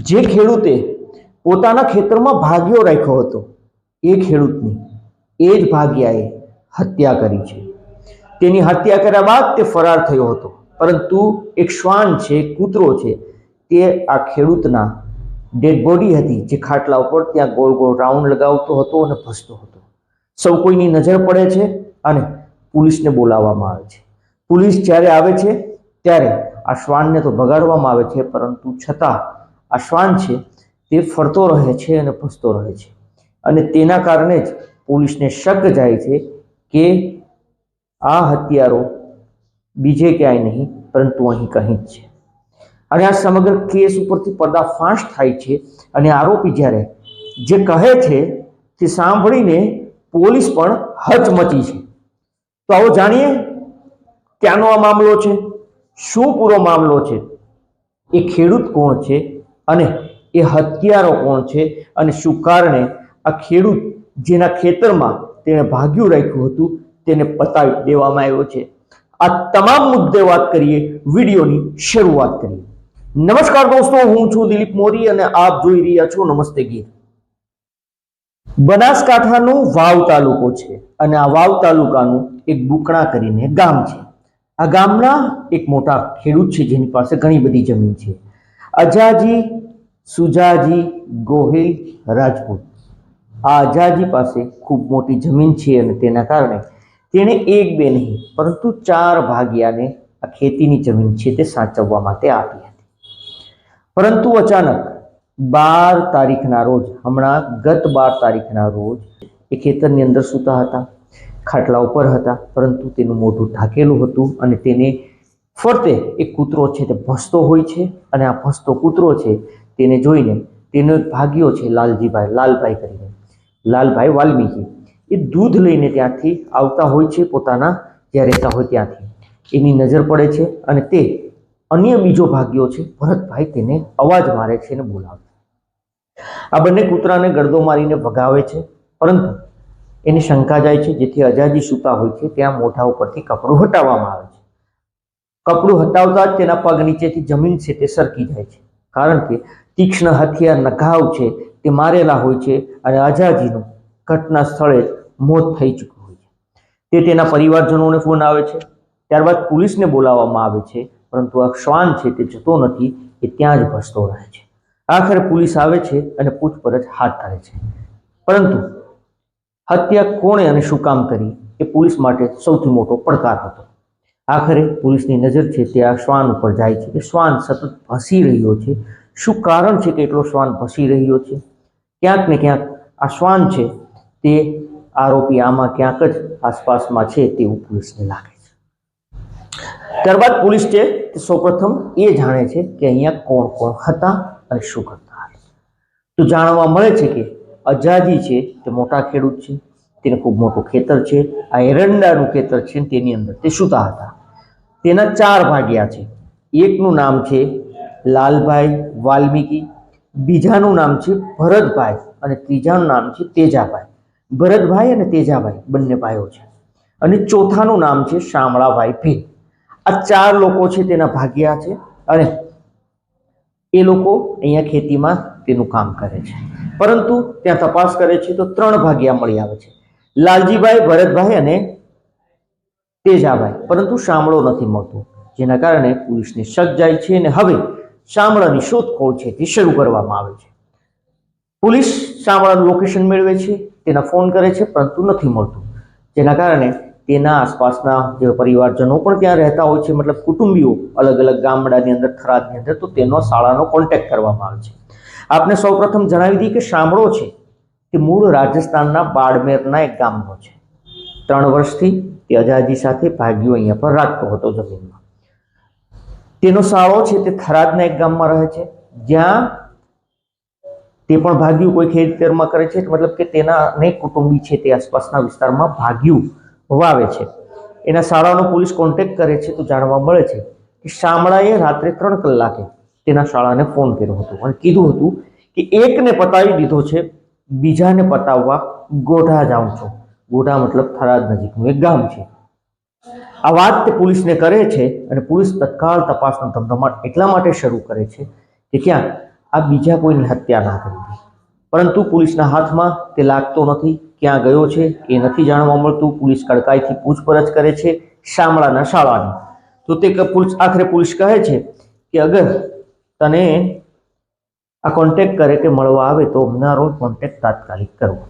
જે ખેડૂતે પોતાના ખેતરમાં ભાગ્યો રાખ્યો હતો એ ખેડૂતની એ જ ભાગ્યાએ હત્યા કરી છે। તેની હત્યા કર્યા બાદ તે ફરાર થયો હતો, પરંતુ એક શ્વાન છે, કૂતરો છે, તે આ ખેડૂતના ડેડ બોડી હતી જે ખાટલા ઉપર ત્યાં ગોળ ગોળ રાઉન્ડ લગાવતો હતો અને ભસતો હતો। સૌ કોઈની નજર પડે છે અને પોલીસને બોલાવવામાં આવે છે। પોલીસ જ્યારે આવે છે ત્યારે આ શ્વાનને તો ભગાડવામાં આવે છે, પરંતુ છતાં આ શ્વાન છે તે ફરતો રહે છે અને ભસતો રહે છે, અને તેના કારણે જ પોલીસને શક જાય છે કે આ હત્યારો બીજે ક્યાંય નહીં પરંતુ અહીં કંઈ જ છે। અને આ સમગ્ર કેસ ઉપરથી પર્દાફાશ થાય છે અને આરોપી જ્યારે જે કહે છે તે સાંભળીને પોલીસ પણ હચમચી છે। તો આવો જાણીએ ક્યાંનો આ મામલો છે, શું પૂરો મામલો છે, એ ખેડૂત કોણ છે અને એ હત્યારો કોણ છે, અને શું કારણે આ ખેડૂત જેના ખેતરમાં તેણે ભાગ્યું રાખ્યું હતું તેને પતાવી દેવામાં આવ્યો છે। આ તમામ મુદ્દે વાત કરીએ, વિડીયોની શરૂઆત કરીએ। નમસ્કાર દોસ્તો, હું છું દિલીપ મોરી અને આપ જોઈ રહ્યા છો નમસ્તે ગીર। બનાસકાંઠાનો વાવ તાલુકો છે અને આ વાવ તાલુકાનું એક બુકણા કરીને ગામ છે। આ ગામના એક મોટા ખેડૂત છે જેની પાસે ઘણી બધી જમીન છે, અજાજી સુજાજી ગોહિલ રાજપૂત। આ અજાજી પાસે ખૂબ મોટી જમીન છે અને તેના કારણે તેણે એક બે નહીં પરંતુ 4 ભાગિયાને આ ખેતીની જમીન છે તે સાચવવા માટે આપી હતી। પરંતુ અચાનક 12 તારીખના રોજ, હમણાં ગત 12 તારીખના રોજ એ ખેતરની અંદર સૂતા હતા, ખાટલા ઉપર હતા, પરંતુ તેનું મોઢું ઢાંકેલું હતું અને તેને ફરતે એક કૂતરો છે તે ભસતો હોય છે, અને આ ભસતો કૂતરો છે તેને જોઈને તેનો એક ભાગ્યો છે લાલભાઈ કરીને, લાલભાઈ વાલ્મીકી, એ દૂધ લઈને ત્યાંથી આવતા હોય છે, પોતાના જ્યાં રહેતા હોય ત્યાંથી એની નજર પડે છે અને તે અન્ય બીજો ભાગ્યો છે ભરતભાઈ તેને અવાજ મારે છે અને બોલાવે છે। આ બંને કૂતરાને ગળદો મારીને ભગાવે છે, પરંતુ એને શંકા જાય છે જેથી અજાજી સૂતા હોય છે ત્યાં મોઢા ઉપરથી કપડું હટાવવામાં આવે છે। કપડું હટાવતા જ તેના પગ નીચેથી જમીન છે તે સરકી જાય છે, કારણ કે તીક્ષ્ણ હથિયારના ઘાવ છે તે મારેલા હોય છે અને અજાજીનું ઘટના સ્થળે જ મોત થઈ ચૂક્યું હોય છે। તે તેના પરિવારજનોને ફોન આવે છે, ત્યારબાદ પોલીસને બોલાવવામાં આવે છે, પરંતુ આ શ્વાન છે તે જતો નથી, એ ત્યાં જ ભસતો રહે છે। આખરે પોલીસ આવે છે અને પૂછપરછ હાથ ધરે છે, પરંતુ હત્યા કોણે અને શું કામ કરી એ પોલીસ માટે સૌથી મોટો પડકાર હતો। આખરે પોલીસની નજર છે તે આ શ્વાન ઉપર જાય છે કે શ્વાન સતત ભસી રહ્યો છે, શું કારણ છે કે એટલો શ્વાન ભસી રહ્યો છે? ક્યાંક ને ક્યાંક આ શ્વાન છે તે આરોપી આમાં ક્યાંક જ આસપાસમાં છે તેવું પોલીસને લાગે છે। ત્યારબાદ પોલીસ છે તે સૌપ્રથમ એ જાણે છે કે અહીંયા કોણ કોણ હતા અને શું કરતા હતા। તો જાણવા મળે છે કે અજાજી છે તે મોટા ખેડૂત છે, તેને ખૂબ મોટું ખેતર છે, આ એરંડાનું ખેતર છે, તેની અંદર તે સૂતા હતા। તેના 4 ભાગ્યા છે, એકનું નામ છે લાલભાઈ વાલ્મીકી, બીજાનું નામ છે ભરતભાઈ અને ત્રીજાનું નામ છે તેજાભાઈ। ભરતભાઈ અને તેજાભાઈ બંને ભાઈઓ છે, અને ચોથાનું નામ છે શામળાભાઈ ભીલ। આ 4 લોકો છે તેના ભાગ્યા છે અને એ લોકો અહીંયા ખેતીમાં તેનું કામ કરે છે, પરંતુ ત્યાં તપાસ કરે છે તો 3 ભાગ્યા મળી આવે છે, લાલજીભાઈ, ભરતભાઈ અને તેજાભાઈ, પરંતુ શામળો નથી મળતો, જેના કારણે પોલીસને શક જાય છે અને હવે શામળાની શોધખોળ છે તે શરૂ કરવામાં આવે છે। પોલીસ શામળાનું લોકેશન મેળવે છે, તેના ફોન કરે છે, પરંતુ નથી મળતું, જેના કારણે તેના આસપાસના જે પરિવારજનો પણ ત્યાં રહેતા હોય છે, મતલબ કુટુંબીઓ અલગ અલગ ગામડાની અંદર, થરાદની અંદર, તો તેનો શાળાનો કોન્ટેક્ટ કરવામાં આવે છે। આપને સૌપ્રથમ જણાવી દઈએ કે શામળો છે તે મૂળ રાજસ્થાનના બાડમેરના એક ગામનો છે। 3 વર્ષથી તે અજાજી સાથે ભાગ્યો અહીંયા પર રાખતો હતો જમીનમાં। તેનો શાળો છે તે થરાદના એક ગામમાં રહે છે, જ્યાં તે પણ ભાગ્યું કોઈ ખેતરમાં કરે છે, મતલબ કે તેના અનેક કુટુંબી છે તે આસપાસના વિસ્તારમાં ભાગ્યું વાવે છે। એના શાળાનો પોલીસ કોન્ટેક્ટ કરે છે તો જાણવા મળે છે કે શામળાએ રાત્રે 3 કલાકે તેના શાળાને ફોન કર્યો હતો અને કીધું હતું કે એકને પતાવી દીધો છે, બીજાને પતાવવા ગોઢા જાઉં છું। ગોઢા મતલબ થરાદ નજીકનું એક ગામ છે। આ વાત તે પોલીસને કરે છે અને પોલીસ તત્કાળ તપાસનો ધમધમાટ એટલા માટે શરૂ કરે છે કે ક્યાંક આ બીજા કોઈની હત્યા ના કરી હતી, પરંતુ પોલીસના હાથમાં તે લાગતો નથી. ક્યાં ગયો છે એ નથી જાણવા મળતું. પોલીસ કડકાઈથી પૂછપરછ કરે છે શામળાના શાળાની. તો તે આખરે પોલીસ કહે છે કે અગર તને આ કોન્ટેક્ટ કરે કે મળવા આવે તો અમારો કોન્ટેક્ટ તાત્કાલિક કરવો.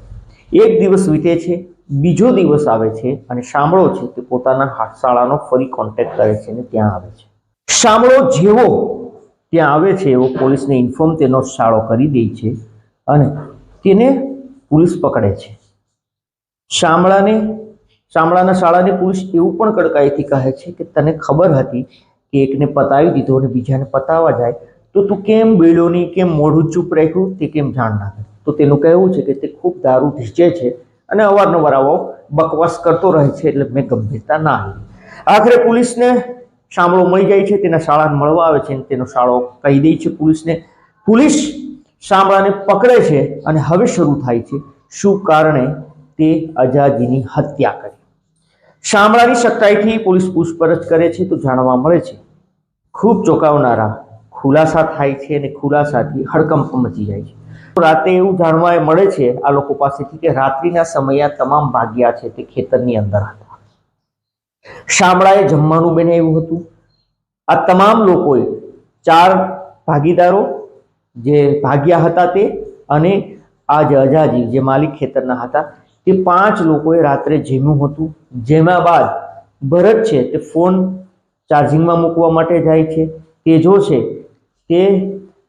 એક દિવસ વીતે છે, બીજો દિવસ આવે છે અને શામળો છે તે પોતાના શાળાનો ફરી કોન્ટેક્ટ કરે છે અને ત્યાં આવે છે. શામળો જેવો ત્યાં આવે છે એવો પોલીસને ઇન્ફોર્મ તેનો શાળો કરી દે છે અને તેને પોલીસ પકડે છે. શામળાના શાળાને પોલીસ એવું પણ કડકાઈથી કહે છે કે તને ખબર હતી કે એકને પતાવી દીધો અને બીજાને પતાવવા જાય તો તું કેમ બોલ્યો નહીં, કેમ મોઢું ચૂપ રાખ્યું, તે કેમ જાણ ના કરી? તો તેનું કહેવું છે કે તે ખૂબ દારૂ ધીચે છે અને અવારનવાર આવો બકવાસ કરતો રહે છે, એટલે મેં ગંભીરતા ના લીધી. આખરે પોલીસને શામળો મળી જાય છે, તેના શાળાને મળવા આવે છે અને તેનો શાળો કહી દે છે પોલીસને. પોલીસ શામળાને પકડે છે અને હવે શરૂ થાય છે શું કારણે તે અજાજીની હત્યા કરી. શામળાની સખ્તાઈથી પોલીસ પૂછપરછ કરે છે તો જાણવા મળે છે ખૂબ ચોંકાવનારા ખુલાસા થાય છે અને ખુલાસાથી હડકંપ મચી જાય છે. રાતે એવું જાણવા મળે છે આ લોકો પાસેથી કે રાત્રિના સમયે આ તમામ ભાગ્યા છે તે ખેતરની અંદર હતા. શામળાએ જમવાનું બનાવ્યું હતું. આ તમામ લોકોએ 4 ભાગીદારો જે ભાગ્યા હતા તે અને આ જે અજાજી જે માલિક ખેતરના હતા તે 5 લોકોએ રાત્રે જમ્યું હતું. જેમાં બાદ ભરત છે તે ફોન ચાર્જિંગમાં મૂકવા માટે જાય છે, તેજો છે તે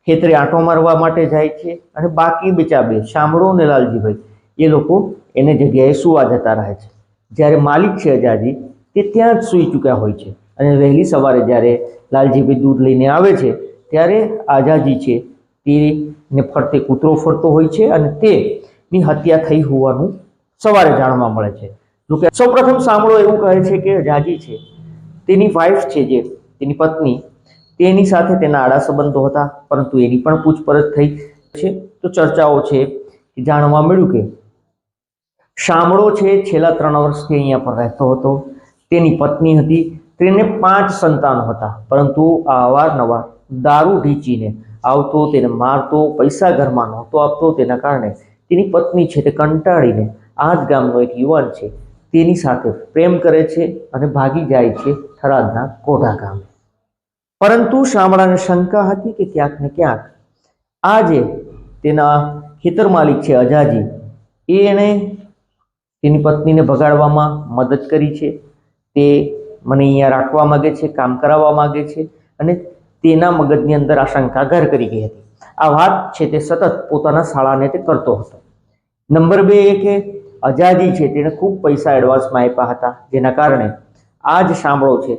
ખેતરે આંટો મારવા માટે જાય છે અને બાકી બીજા 2 શામળો અને લાલજીભાઈ એ લોકો એને જગ્યાએ સુવા જતા રહે છે. જ્યારે માલિક છે અજાજી તે ત્યાં જ સૂઈ ચૂક્યા હોય છે અને વહેલી સવારે જ્યારે લાલજીભાઈ દૂધ લઈને આવે છે ત્યારે અજાજી છે તેને ફરતે કૂતરો ફરતો હોય છે અને તેની હત્યા થઈ હોવાનું સવારે જાણવા મળે છે. જોકે સૌપ્રથમ શામળો એવું કહે છે કે અજાજી છે તેની વાઇફ છે જે તેની પત્ની તેની સાથે તેના આડા સંબંધો હતા, પરંતુ એની પણ પૂછપરછ થઈ છે. તો ચર્ચાઓ છે કે જાણવા મળ્યું કે શામળો છે છેલ્લા 3 વર્ષથી અહીંયા પર રહેતો હતો. તેની પત્ની હતી, તેને 5 સંતાનો હતા, પરંતુ આ અવારનવાર દારૂ ઢીચીને આવતો, તેને મારતો, પૈસા ઘરમાં નહોતો આપતો. તેના કારણે તેની પત્ની છે તે કંટાળીને આ જ ગામનો એક યુવાન છે તેની સાથે પ્રેમ કરે છે અને ભાગી જાય છે થરાદના કોઢા ગામે. પરંતુ શામળાને શંકા હતી કે ક્યાંક ને ક્યાંક આ જે તેના ખેતર માલિક છે અજાજી એણે તેની પત્નીને ભગાડવામાં મદદ કરી છે. તે મને અહીંયા રાખવા માગે છે, કામ કરાવવા માગે છે અને તેના મગજની અંદર આ શંકા ઘર કરી ગઈ હતી. આ વાત છે તે સતત પોતાના શાળાને તે કરતો હતો. નંબર 2 એ કે અજાજી છે તેને ખૂબ પૈસા એડવાન્સમાં આપ્યા હતા, જેના કારણે આ જ શામળો છે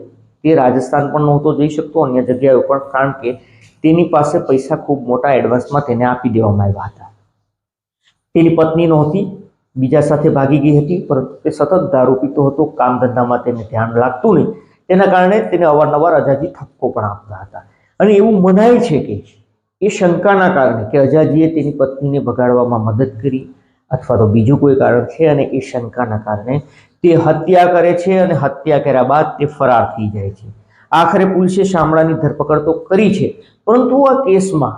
તે રાજસ્થાન પણ નહોતો જઈ શકતો, અન્ય જગ્યાએ પણ, કારણ કે તેની પાસે પૈસા ખૂબ મોટા એડવાન્સમાં તેને આપી દેવામાં આવ્યા હતા. તેની પત્ની નહોતી, બીજા સાથે ભાગી ગઈ હતી, પરંતુ તે સતત દારૂ પીતો હતો, કામ ધંધામાં તેને ધ્યાન લાગતું નહીં. તેના કારણે તેને અવારનવાર અજાજી ઠપકો પણ આપતા હતા. અને એવું મનાય છે કે એ શંકાના કારણે કે અજાજીએ તેની પત્નીને ભગાડવામાં મદદ કરી અથવા તો બીજું કોઈ કારણ છે અને એ શંકાના કારણે તે હત્યા કરે છે અને હત્યા કર્યા બાદ તે ફરાર થઈ જાય છે. આખરે પોલીસે શામળાની ધરપકડ તો કરી છે, પરંતુ આ કેસમાં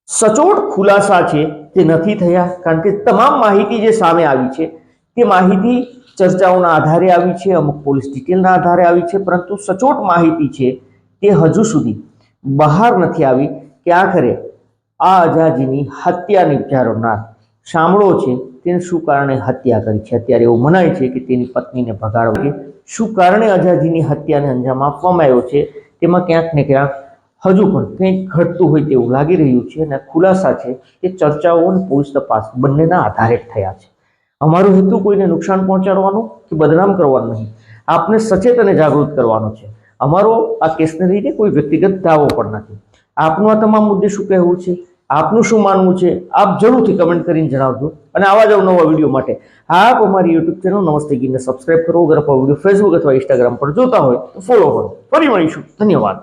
સચોટ ખુલાસા છે તે નથી થયા, કારણ કે તમામ માહિતી જે સામે આવી છે તે માહિતી ચર્ચાઓના આધારે આવી છે, અમુક પોલીસ ડિટેલના આધારે આવી છે, પરંતુ સચોટ માહિતી છે તે હજુ સુધી બહાર નથી આવી કે આખરે આ અજાજીની હત્યા નિપજાવનાર શામળો છે તેને શું કારણે હત્યા કરી છે. અત્યારે એવું મનાય છે કે તેની પત્નીને ભગાડવા શું કારણે અજાજીની હત્યાને અંજામ આપવામાં આવ્યો છે તેમાં ક્યાંક ને ક્યાંક હજુ પણ કંઈક ઘટતું હોય તેવું લાગી રહ્યું છે અને ખુલાસા છે તે ચર્ચાઓ અને પોલીસ તપાસ બંનેના આધારે જ થયા છે. અમારો હેતુ કોઈને નુકસાન પહોંચાડવાનો કે બદનામ કરવાનો નહીં, આપને સચેત અને જાગૃત કરવાનો છે. અમારો આ કેસને લઈને કોઈ વ્યક્તિગત દાવો પણ નથી. આપનું આ તમામ મુદ્દે શું કહેવું છે, આપનું શું માનવું છે, આપ જરૂરથી કમેન્ટ કરીને જણાવજો. અને આવા જ નવા વિડીયો માટે આપ અમારી યુટ્યુબ ચેનલ નમસ્તે ગીરને સબસ્ક્રાઇબ કરો. અગર આપ વિડીયો ફેસબુક અથવા ઇન્સ્ટાગ્રામ પર જોતા હોય તો ફોલો કરો. ફરી મળીશું. ધન્યવાદ.